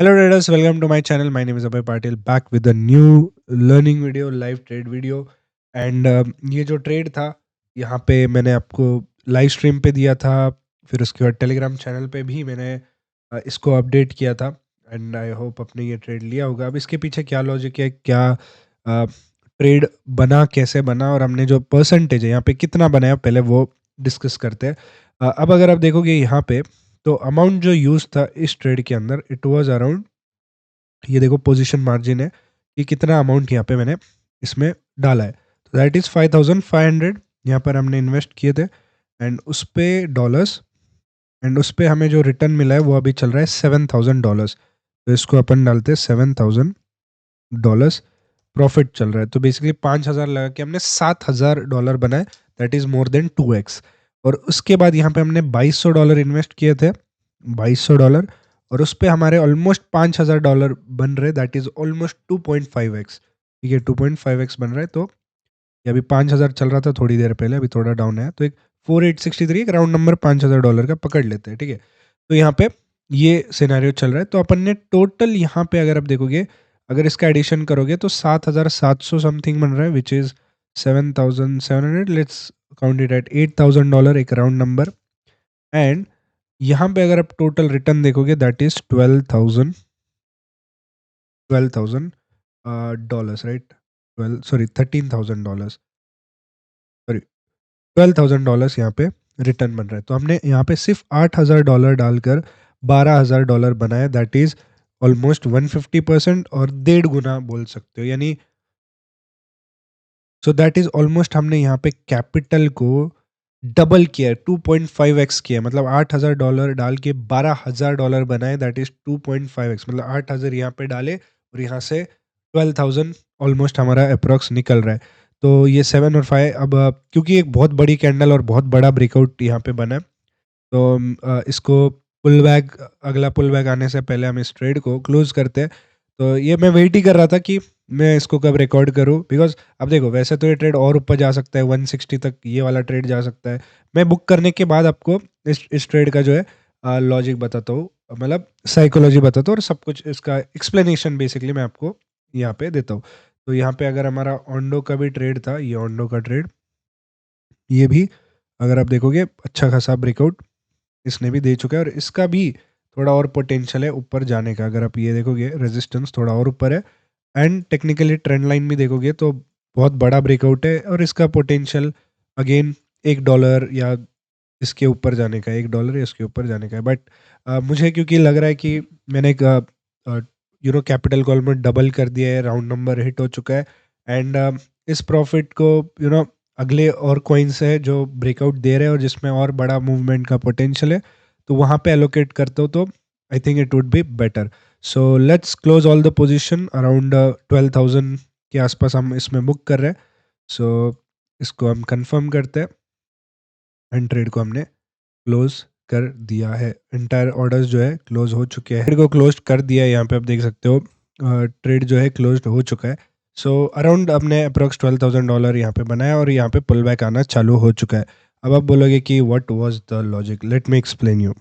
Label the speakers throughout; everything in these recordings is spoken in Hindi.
Speaker 1: Hello traders, welcome to my channel. My name is Abhay Patil, back with a new learning video, live trade video. And ये जो ट्रेड था यहाँ पे मैंने आपको लाइव स्ट्रीम पे दिया था, फिर उसके बाद टेलीग्राम चैनल पे भी मैंने इसको अपडेट किया था। एंड आई होप आपने ये ट्रेड लिया होगा। अब इसके पीछे क्या लॉजिक है, क्या ट्रेड बना, कैसे बना, और हमने जो परसेंटेज है यहाँ पे कितना बनाया पहले वो डिस्कस करते हैं। अब अगर आप देखोगे यहाँ पे तो अमाउंट जो यूज था इस ट्रेड के अंदर, इट वाज अराउंड, ये देखो पोजीशन मार्जिन है कि कितना अमाउंट यहाँ पे मैंने इसमें डाला है। तो दैट इज़ 5500 यहाँ पर हमने इन्वेस्ट किए थे। एंड उस पे डॉलर्स, एंड उस पे हमें जो रिटर्न मिला है वो अभी चल रहा है $7000। तो इसको अपन डालते हैं $7000 प्रॉफिट चल रहा है। तो बेसिकली 5000 लगा के हमने $7000 बनाए। That is more than 2x। और उसके बाद यहाँ पे हमने $2200 इन्वेस्ट किए थे, $2200, और उस पे हमारे ऑलमोस्ट $5000 बन रहे। That is almost 2.5x। ठीक है, 2.5x बन रहा है। तो ये अभी 5000 चल रहा था थोड़ी देर पहले, अभी थोड़ा डाउन है। तो एक 4863, एक राउंड नंबर $5000 का पकड़ लेते हैं। ठीक है, तो यहाँ पे ये सिनेरियो चल रहा है। तो अपन ने टोटल यहाँ पे अगर आप देखोगे, अगर इसका एडिशन करोगे तो 7700 समथिंग बन रहा है, which is 7700। Let's count it at $8000, एक राउंड नंबर। एंड यहाँ पे अगर आप टोटल रिटर्न देखोगे that is 12,000 dollars, right? 13,000 dollars, sorry, $12,000 यहाँ पे रिटर्न बन रहा है। तो हमने यहाँ पे सिर्फ $8,000 डालकर $12,000 बनाया। दैट इज ऑलमोस्ट 150%, और 1.5 गुना बोल सकते हो। यानी सो दैट इज ऑलमोस्ट हमने यहाँ पे कैपिटल को डबल किया, 2.5x किया। मतलब $8,000 डाल के $12,000 बनाए। That is 2.5x। मतलब 8,000 यहाँ पे डाले और यहाँ से 12,000 ऑलमोस्ट हमारा अप्रोक्स निकल रहा है। तो ये 7 और 5, अब क्योंकि एक बहुत बड़ी कैंडल और बहुत बड़ा ब्रेकआउट यहाँ पे बना है, तो इसको पुल बैक, अगला पुल बैक आने से पहले हम इस ट्रेड को क्लोज करते हैं। तो ये मैं वेट ही कर रहा था कि मैं इसको कब रिकॉर्ड करूं, बिकॉज अब देखो, वैसे तो ये ट्रेड और ऊपर जा सकता है, 160 तक ये वाला ट्रेड जा सकता है। मैं बुक करने के बाद आपको इस ट्रेड का जो है लॉजिक बताता हूँ, मतलब साइकोलॉजी बताता हूँ, और सब कुछ इसका एक्सप्लेनेशन बेसिकली मैं आपको यहाँ पे देता हूँ। तो यहाँ पे अगर हमारा ऑन्डो का भी ट्रेड था, ये ऑन्डो का ट्रेड, ये भी अगर आप देखोगे अच्छा खासा ब्रेकआउट इसने भी दे चुका है, और इसका भी थोड़ा और पोटेंशियल है ऊपर जाने का। अगर आप ये देखोगे, रेजिस्टेंस थोड़ा और ऊपर है, एंड टेक्निकली ट्रेंड लाइन भी देखोगे तो बहुत बड़ा ब्रेकआउट है, और इसका पोटेंशियल अगेन $1 या इसके ऊपर जाने का, $1 या इसके ऊपर जाने का है। बट मुझे क्योंकि लग रहा है कि मैंने एक कैपिटल को ऑलमोस्ट डबल कर दिया है, राउंड नंबर हिट हो चुका है। एंड इस प्रॉफिट को अगले और कॉइन्स है जो ब्रेकआउट दे रहे हैं और जिसमें और बड़ा मूवमेंट का पोटेंशियल है, तो वहाँ पे एलोकेट करते हो तो I think it would be better. So let's close all the position around 12,000 के आसपास हम इसमें बुक कर रहे हैं। सो इसको हम कंफर्म करते हैं, एंड ट्रेड को हमने क्लोज कर दिया है। इंटायर ऑर्डर्स जो है क्लोज हो चुके हैं, ट्रेड को क्लोज कर दिया है। यहाँ पे आप देख सकते हो ट्रेड जो है क्लोज हो चुका है। सो अराउंड हमने अप्रोक्स $12,000 यहाँ पे बनाया, और यहाँ पे पुल बैक आना चालू हो चुका है। अब आप बोलोगे कि what was the logic, let me explain you.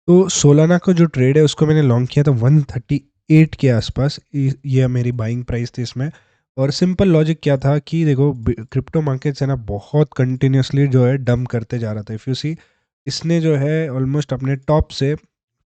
Speaker 1: तो सोलाना का जो ट्रेड है उसको मैंने लॉन्ग किया था 138 के आसपास। ये मेरी बाइंग प्राइस थी इसमें। और सिंपल लॉजिक क्या था कि देखो, क्रिप्टो मार्केट्स है ना, बहुत कंटिन्यूसली जो है डंप करते जा रहा था। इफ़ यू सी, इसने जो है ऑलमोस्ट अपने टॉप से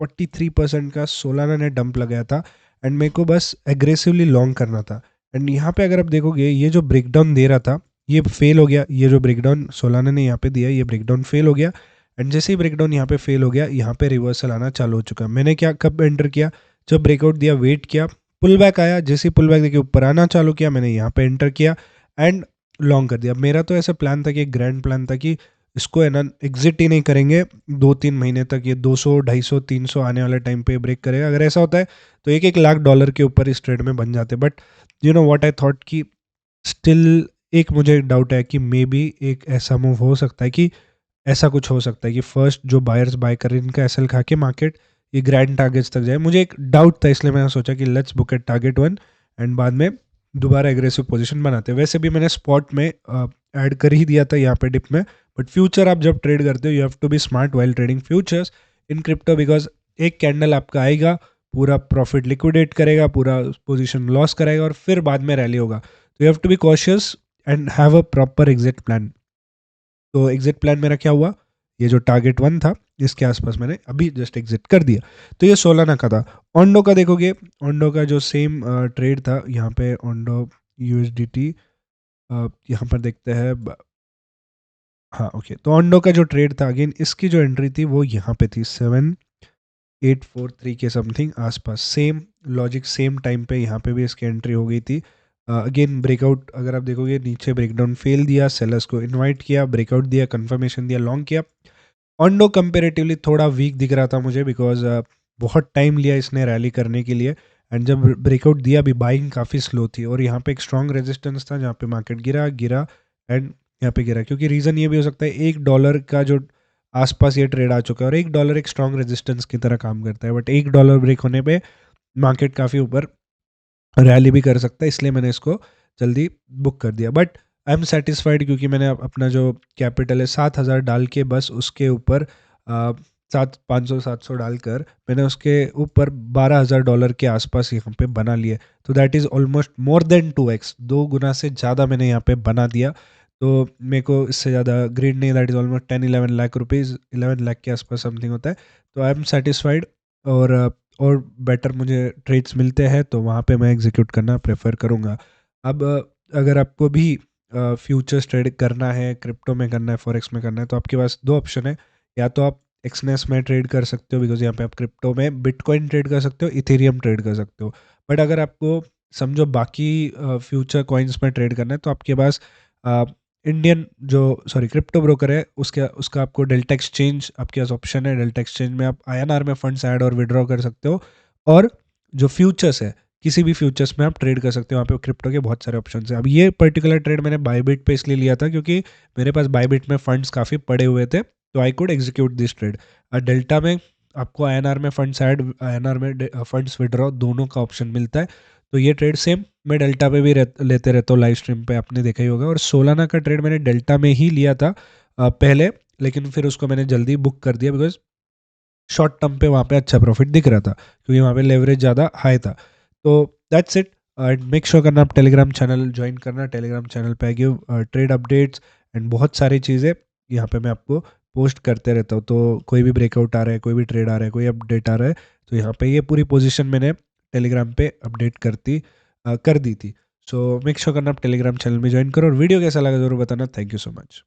Speaker 1: 43% का सोलाना ने डंप लगाया था, एंड मेरे को बस एग्रेसिवली लॉन्ग करना था। एंड यहाँ पे अगर आप देखोगे, ये जो ब्रेकडाउन दे रहा था ये फेल हो गया। ये जो ब्रेकडाउन सोलाना ने यहाँ पे दिया, ये ब्रेकडाउन फेल हो गया। एंड जैसे ही ब्रेकडाउन यहाँ पे फेल हो गया, यहाँ पे रिवर्सल आना चालू हो चुका। मैंने क्या कब एंटर किया, जब ब्रेकआउट दिया, वेट किया, पुल बैक आया, जैसे ही पुल बैक देखिए ऊपर आना चालू किया, मैंने यहाँ पे एंटर किया एंड लॉन्ग कर दिया। मेरा तो ऐसा प्लान था कि एक ग्रैंड प्लान था कि इसको है ना एग्जिट ही नहीं करेंगे 2-3 महीने तक। ये 200, 250, 300 आने वाले टाइम पे ब्रेक करेगा। अगर ऐसा होता है तो $1-1 लाख के ऊपर इस ट्रेड में बन जाते। But you know what I thought कि स्टिल एक मुझे डाउट है कि मे बी एक ऐसा मूव हो सकता है कि ऐसा कुछ हो सकता है कि फर्स्ट जो बायर्स बाय कर रहे हैं इनका एसएल खा के मार्केट ये ग्रैंड टारगेट्स तक जाए। मुझे एक डाउट था, इसलिए मैंने सोचा कि let's book at target 1, and बाद में दोबारा एग्रेसिव पोजीशन बनाते हैं। वैसे भी मैंने स्पॉट में ऐड कर ही दिया था यहाँ पे डिप में। बट फ्यूचर आप जब ट्रेड करते हो, you have to be smart while trading futures in crypto, because एक कैंडल आपका आएगा, पूरा प्रॉफिट लिक्विडेट करेगा, पूरा पोजीशन लॉस कराएगा और फिर बाद में रैली होगा। तो you have to be cautious and have a proper exit plan. तो एग्जिट प्लान मेरा क्या हुआ, ये जो टारगेट 1 था इसके आसपास मैंने अभी जस्ट एग्जिट कर दिया। तो ये सोलाना का था। ओंडो का देखोगे, ओंडो का जो सेम ट्रेड था यहाँ पे, ओंडो यूएसडीटी, यहाँ पर देखते हैं हाँ ओके। तो ओंडो का जो ट्रेड था अगेन, इसकी जो एंट्री थी वो यहाँ पे थी 7843 के समथिंग आसपास। सेम लॉजिक सेम टाइम पे यहाँ पे भी इसकी एंट्री हो गई थी। अगेन ब्रेकआउट अगर आप देखोगे, नीचे ब्रेकडाउन फेल दिया, सेलर्स को इनवाइट किया, ब्रेकआउट दिया, कंफर्मेशन दिया, लॉन्ग किया। ओंडो कंपेरेटिवली थोड़ा वीक दिख रहा था मुझे, बिकॉज बहुत टाइम लिया इसने रैली करने के लिए। एंड जब ब्रेकआउट दिया भी, बाइंग काफ़ी स्लो थी और यहाँ पे एक स्ट्रॉन्ग रेजिस्टेंस था जहाँ पे मार्केट गिरा गिरा एंड यहाँ पे गिरा। क्योंकि रीज़न ये भी हो सकता है, $1 का जो आसपास ये ट्रेड आ चुका है और $1 एक स्ट्रॉन्ग रेजिस्टेंस की तरह काम करता है, बट $1 ब्रेक होने पे मार्केट काफ़ी ऊपर रैली भी कर सकता है, इसलिए मैंने इसको जल्दी बुक कर दिया। बट आई एम सेटिस्फाइड, क्योंकि मैंने अपना जो कैपिटल है 7,000 डाल के, बस उसके ऊपर 500-700 डालकर मैंने उसके ऊपर $12,000 के आसपास यहाँ पे बना लिए। तो that is almost more than 2x, 2 गुना से ज़्यादा मैंने यहाँ पे बना दिया। तो मेरे को इससे ज़्यादा ग्रीड नहीं, that is almost 10-11 lakh rupees, 11 lakh के आसपास समथिंग होता है। तो आई एम सेटिस्फाइड। और बेटर मुझे ट्रेड्स मिलते हैं तो वहाँ पे मैं एग्जीक्यूट करना प्रेफर करूँगा। अब अगर आपको भी फ्यूचर्स ट्रेड करना है, क्रिप्टो में करना है, फॉरेक्स में करना है, तो आपके पास 2 ऑप्शन है। या तो आप एक्सनेस में ट्रेड कर सकते हो, बिकॉज यहाँ पे आप क्रिप्टो में बिटकॉइन ट्रेड कर सकते हो, इथेरियम ट्रेड कर सकते हो। बट अगर आपको समझो बाकी फ्यूचर कॉइन्स में ट्रेड करना है, तो आपके पास इंडियन जो क्रिप्टो ब्रोकर है, उसका आपको डेल्टा एक्सचेंज आपके पास ऑप्शन है। डेल्टा एक्सचेंज में आप INR में फंड्स ऐड और विड्रॉ कर सकते हो। और जो फ्यूचर्स है, किसी भी फ्यूचर्स में आप ट्रेड कर सकते हो। वहाँ पे क्रिप्टो के बहुत सारे ऑप्शन हैं। अब ये पर्टिकुलर ट्रेड मैंने बायबिट पे इसलिए लिया था क्योंकि मेरे पास बायबिट में फंड्स काफ़ी पड़े हुए थे, तो I could execute this trade. Delta में आपको INR में फंड्स ऐड, INR में फंड्स विड्रॉ, दोनों का ऑप्शन मिलता है। तो ये ट्रेड सेम मैं डेल्टा पे भी लेते रहता हूँ, लाइव स्ट्रीम पे आपने देखा ही होगा। और सोलाना का ट्रेड मैंने डेल्टा में ही लिया था पहले, लेकिन फिर उसको मैंने जल्दी बुक कर दिया, बिकॉज शॉर्ट टर्म पे वहाँ पे अच्छा प्रॉफिट दिख रहा था, क्योंकि वहाँ पे लेवरेज ज़्यादा हाई था। तो that's it. And make sure करना आप टेलीग्राम चैनल ज्वाइन करना। टेलीग्राम चैनल पे I give trade updates and बहुत सारी चीज़ें यहाँ पे मैं आपको पोस्ट करते रहता हूँ। तो कोई भी ब्रेकआउट आ रहा है, कोई भी ट्रेड आ रहा है, कोई अपडेट आ रहा है, तो यहाँ पे ये पूरी पोजीशन मैंने टेलीग्राम पे अपडेट कर दी थी। सो मेक श्योर करना आप टेलीग्राम चैनल में ज्वाइन करो। और वीडियो कैसा लगा ज़रूर बताना। Thank you so much.